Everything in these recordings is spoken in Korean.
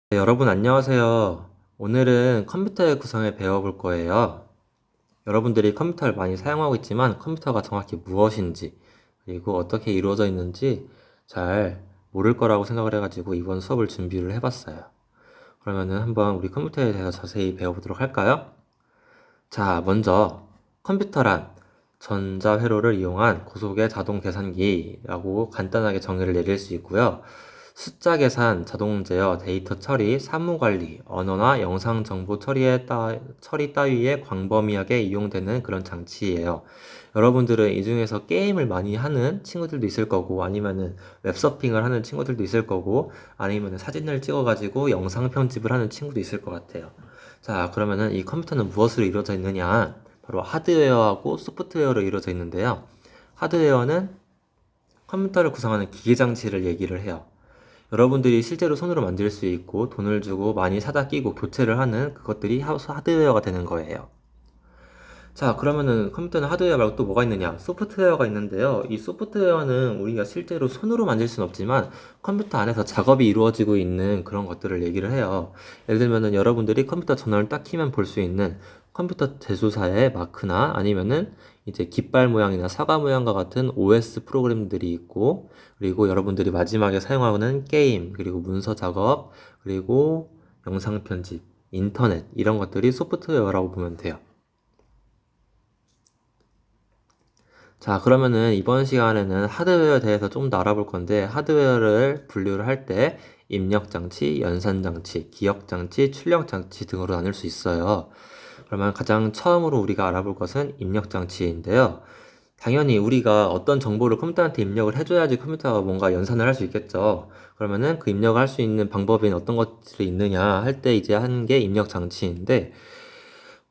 네, 여러분 안녕하세요. 오늘은 컴퓨터의 구성을 배워볼 거예요. 여러분들이 컴퓨터를 많이 사용하고 있지만 컴퓨터가 정확히 무엇인지 그리고 어떻게 이루어져 있는지 잘 모를 거라고 생각을 해가지고 이번 수업을 준비를 해봤어요. 그러면은 한번 우리 컴퓨터에 대해서 자세히 배워보도록 할까요? 자, 먼저 컴퓨터란 전자회로를 이용한 고속의 자동 계산기라고 간단하게 정의를 내릴 수 있고요. 숫자 계산, 자동 제어, 데이터 처리, 사무 관리, 언어나 영상 정보 처리 따위에 광범위하게 이용되는 그런 장치예요. 여러분들은 이 중에서 게임을 많이 하는 친구들도 있을 거고, 아니면은 웹서핑을 하는 친구들도 있을 거고, 아니면은 사진을 찍어가지고 영상 편집을 하는 친구도 있을 것 같아요. 자, 그러면은 이 컴퓨터는 무엇으로 이루어져 있느냐? 바로 하드웨어하고 소프트웨어로 이루어져 있는데요. 하드웨어는 컴퓨터를 구성하는 기계 장치를 얘기를 해요. 여러분들이 실제로 손으로 만들 수 있고 돈을 주고 많이 사다 끼고 교체를 하는 그것들이 하드웨어가 되는 거예요. 자, 그러면은 컴퓨터는 하드웨어 말고 또 뭐가 있느냐? 소프트웨어가 있는데요. 이 소프트웨어는 우리가 실제로 손으로 만질 수는 없지만 컴퓨터 안에서 작업이 이루어지고 있는 그런 것들을 얘기를 해요. 예를 들면은 여러분들이 컴퓨터 전원을 딱 키면 볼 수 있는 컴퓨터 제조사의 마크나 아니면은 이제 깃발 모양이나 사과 모양과 같은 OS 프로그램들이 있고, 그리고 여러분들이 마지막에 사용하는 게임, 그리고 문서 작업, 그리고 영상 편집, 인터넷 이런 것들이 소프트웨어라고 보면 돼요. 자, 그러면은 이번 시간에는 하드웨어에 대해서 좀 더 알아볼 건데, 하드웨어를 분류를 할 때 입력장치, 연산장치, 기억장치, 출력장치 등으로 나눌 수 있어요. 그러면 가장 처음으로 우리가 알아볼 것은 입력장치인데요. 당연히 우리가 어떤 정보를 컴퓨터한테 입력을 해줘야지 컴퓨터가 뭔가 연산을 할 수 있겠죠. 그러면은 그 입력을 할 수 있는 방법인 어떤 것들이 있느냐 할 때 이제 하는 게 입력장치인데,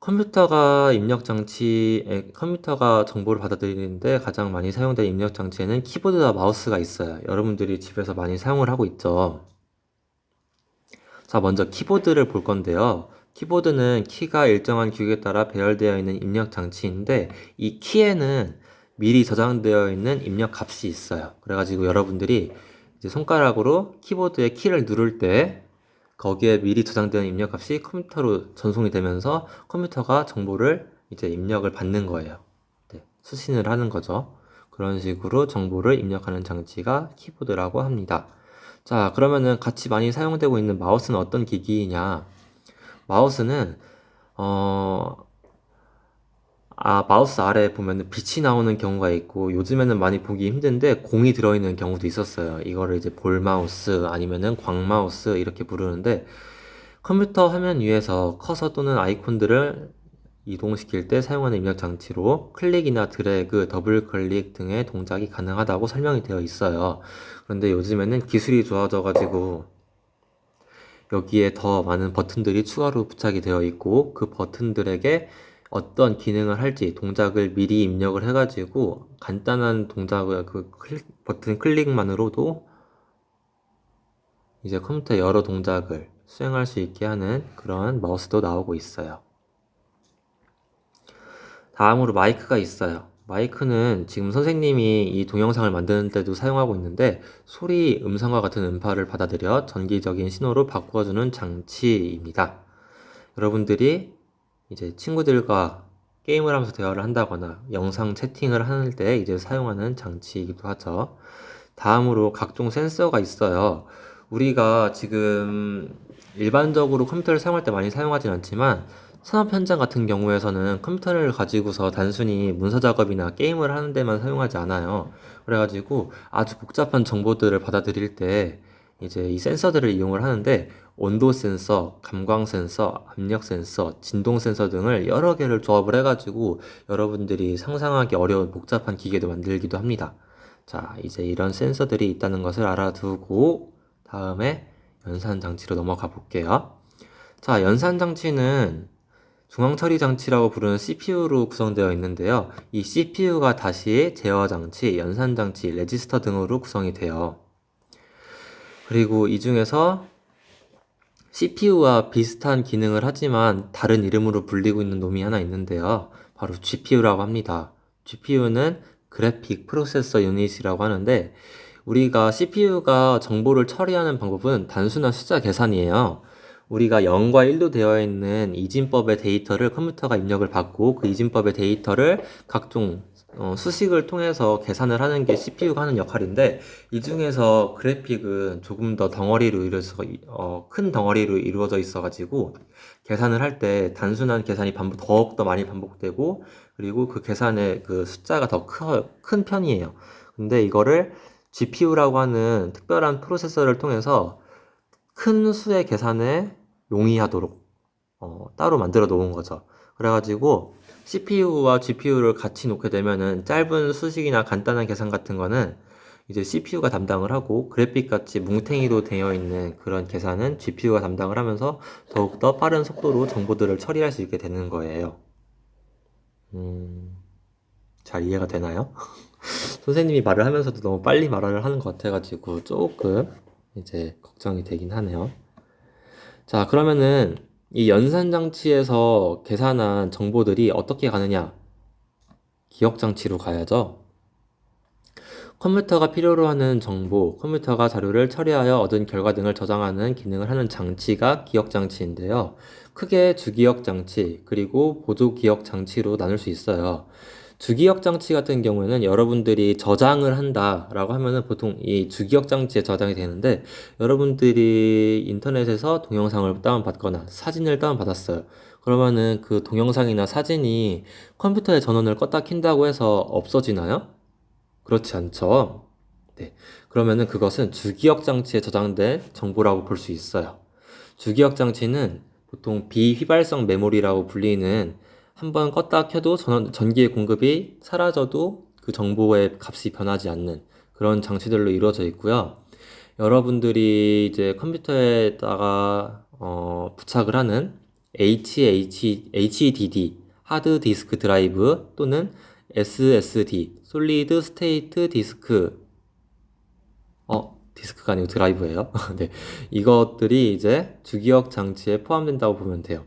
컴퓨터가 정보를 받아들이는데 가장 많이 사용되는 입력 장치에는 키보드와 마우스가 있어요. 여러분들이 집에서 많이 사용을 하고 있죠. 자, 먼저 키보드를 볼 건데요. 키보드는 키가 일정한 규격에 따라 배열되어 있는 입력 장치인데, 이 키에는 미리 저장되어 있는 입력 값이 있어요. 그래가지고 여러분들이 이제 손가락으로 키보드의 키를 누를 때 거기에 미리 저장되어 있는 입력값이 컴퓨터로 전송이 되면서 컴퓨터가 정보를 이제 입력을 받는 거예요. 네, 수신을 하는 거죠. 그런 식으로 정보를 입력하는 장치가 키보드라고 합니다. 자, 그러면은 같이 많이 사용되고 있는 마우스는 어떤 기기이냐? 마우스는 어, 마우스 아래에 보면은 빛이 나오는 경우가 있고, 요즘에는 많이 보기 힘든데 공이 들어있는 경우도 있었어요. 이거를 이제 볼 마우스 아니면은 광 마우스 이렇게 부르는데, 컴퓨터 화면 위에서 커서 또는 아이콘들을 이동시킬 때 사용하는 입력 장치로 클릭이나 드래그, 더블 클릭 등의 동작이 가능하다고 설명이 되어 있어요. 그런데 요즘에는 기술이 좋아져가지고 여기에 더 많은 버튼들이 추가로 부착이 되어 있고, 그 버튼들에게 어떤 기능을 할지 동작을 미리 입력을 해가지고 간단한 동작을 버튼 클릭만으로도 이제 컴퓨터 여러 동작을 수행할 수 있게 하는 그런 마우스도 나오고 있어요. 다음으로 마이크가 있어요. 마이크는 지금 선생님이 이 동영상을 만드는 때도 사용하고 있는데, 소리, 음성과 같은 음파를 받아들여 전기적인 신호로 바꿔주는 장치입니다. 여러분들이 이제 친구들과 게임을 하면서 대화를 한다거나 영상 채팅을 할 때 이제 사용하는 장치이기도 하죠. 다음으로 각종 센서가 있어요. 우리가 지금 일반적으로 컴퓨터를 사용할 때 많이 사용하진 않지만, 산업 현장 같은 경우에서는 컴퓨터를 가지고서 단순히 문서 작업이나 게임을 하는 데만 사용하지 않아요. 그래가지고 아주 복잡한 정보들을 받아들일 때 이제 이 센서들을 이용을 하는데, 온도 센서, 감광 센서, 압력 센서, 진동 센서 등을 여러 개를 조합을 해가지고 여러분들이 상상하기 어려운 복잡한 기계도 만들기도 합니다. 자, 이제 이런 센서들이 있다는 것을 알아두고 다음에 연산 장치로 넘어가 볼게요. 자, 연산 장치는 중앙 처리 장치라고 부르는 CPU로 구성되어 있는데요. 이 CPU가 다시 제어 장치, 연산 장치, 레지스터 등으로 구성이 돼요. 그리고 이 중에서 CPU와 비슷한 기능을 하지만 다른 이름으로 불리고 있는 놈이 하나 있는데요. 바로 GPU라고 합니다. GPU는 그래픽 프로세서 유닛이라고 하는데, 우리가 CPU가 정보를 처리하는 방법은 단순한 숫자 계산이에요. 우리가 0과 1로 되어 있는 이진법의 데이터를 컴퓨터가 입력을 받고 그 이진법의 데이터를 각종 수식을 통해서 계산을 하는 게 CPU가 하는 역할인데, 이 중에서 그래픽은 조금 더 큰 덩어리로 이루어져 있어가지고 계산을 할 때 단순한 계산이 더욱더 많이 반복되고, 그리고 그 계산의 그 숫자가 더 큰 편이에요. 근데 이거를 GPU라고 하는 특별한 프로세서를 통해서 큰 수의 계산에 용이하도록 따로 만들어 놓은 거죠. 그래가지고 CPU와 GPU를 같이 놓게 되면은 짧은 수식이나 간단한 계산 같은 거는 이제 CPU가 담당을 하고, 그래픽 같이 뭉탱이로 되어 있는 그런 계산은 GPU가 담당을 하면서 더욱더 빠른 속도로 정보들을 처리할 수 있게 되는 거예요. 잘 이해가 되나요? 선생님이 말을 하면서도 너무 빨리 말을 하는 것 같아가지고 조금 이제 걱정이 되긴 하네요. 자, 그러면은 이 연산장치에서 계산한 정보들이 어떻게 가느냐? 기억장치로 가야죠. 컴퓨터가 필요로 하는 정보, 컴퓨터가 자료를 처리하여 얻은 결과 등을 저장하는 기능을 하는 장치가 기억장치인데요. 크게 주기억장치, 그리고 보조기억장치로 나눌 수 있어요. 주기억장치 같은 경우에는 여러분들이 저장을 한다라고 하면은 보통 이 주기억장치에 저장이 되는데, 여러분들이 인터넷에서 동영상을 다운받거나 사진을 다운받았어요. 그러면은 그 동영상이나 사진이 컴퓨터의 전원을 껐다 킨다고 해서 없어지나요? 그렇지 않죠. 네. 그러면은 그것은 주기억 장치에 저장된 정보라고 볼 수 있어요. 주기억 장치는 보통 비휘발성 메모리라고 불리는, 한번 껐다 켜도 전기의 공급이 사라져도 그 정보의 값이 변하지 않는 그런 장치들로 이루어져 있고요. 여러분들이 이제 컴퓨터에다가 부착을 하는 HDD, 하드 디스크 드라이브, 또는 SSD, 솔리드 스테이트 디스크, 디스크가 아니고 드라이브예요. 네, 이것들이 이제 주기억 장치에 포함된다고 보면 돼요.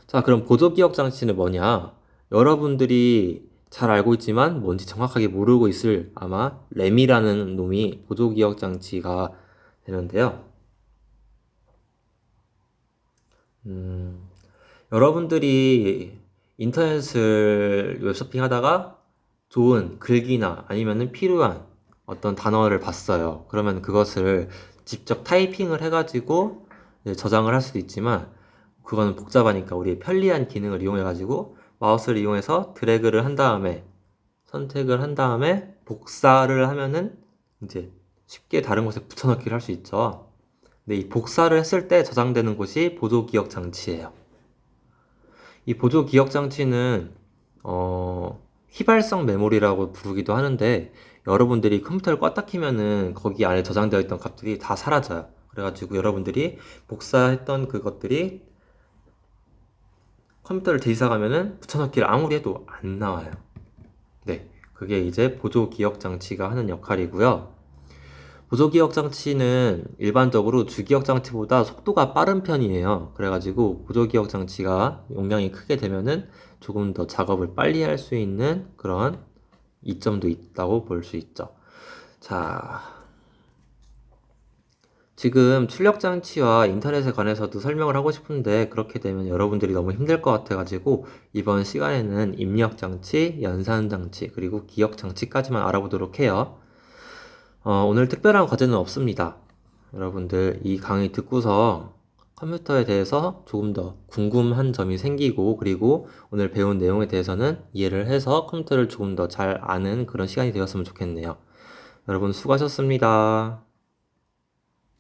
자, 그럼 보조기억 장치는 뭐냐? 여러분들이 잘 알고 있지만 뭔지 정확하게 모르고 있을 아마 램이라는 놈이 보조기억 장치가 되는데요. 여러분들이 인터넷을 웹서핑 하다가 좋은 글귀나 아니면은 필요한 어떤 단어를 봤어요. 그러면 그것을 직접 타이핑을 해가지고 저장을 할 수도 있지만, 그거는 복잡하니까 우리 편리한 기능을 이용해가지고 마우스를 이용해서 드래그를 한 다음에 선택을 한 다음에 복사를 하면은 이제 쉽게 다른 곳에 붙여넣기를 할 수 있죠. 근데 이 복사를 했을 때 저장되는 곳이 보조기억 장치예요. 이 보조기억 장치는 휘발성 메모리라고 부르기도 하는데, 여러분들이 컴퓨터를 껐다 키면은 거기 안에 저장되어 있던 값들이 다 사라져요. 그래가지고 여러분들이 복사했던 그것들이 컴퓨터를 뒤지다가면은 붙여넣기를 아무리 해도 안 나와요. 네, 그게 이제 보조기억 장치가 하는 역할이고요. 보조기억 장치는 일반적으로 주기억 장치보다 속도가 빠른 편이에요. 그래가지고 보조기억 장치가 용량이 크게 되면은 조금 더 작업을 빨리 할 수 있는 그런 이점도 있다고 볼 수 있죠. 자, 지금 출력 장치와 인터넷에 관해서도 설명을 하고 싶은데, 그렇게 되면 여러분들이 너무 힘들 것 같아가지고 이번 시간에는 입력 장치, 연산 장치, 그리고 기억 장치까지만 알아보도록 해요. 오늘 특별한 과제는 없습니다. 여러분들 이 강의 듣고서 컴퓨터에 대해서 조금 더 궁금한 점이 생기고, 그리고 오늘 배운 내용에 대해서는 이해를 해서 컴퓨터를 조금 더 잘 아는 그런 시간이 되었으면 좋겠네요. 여러분 수고하셨습니다.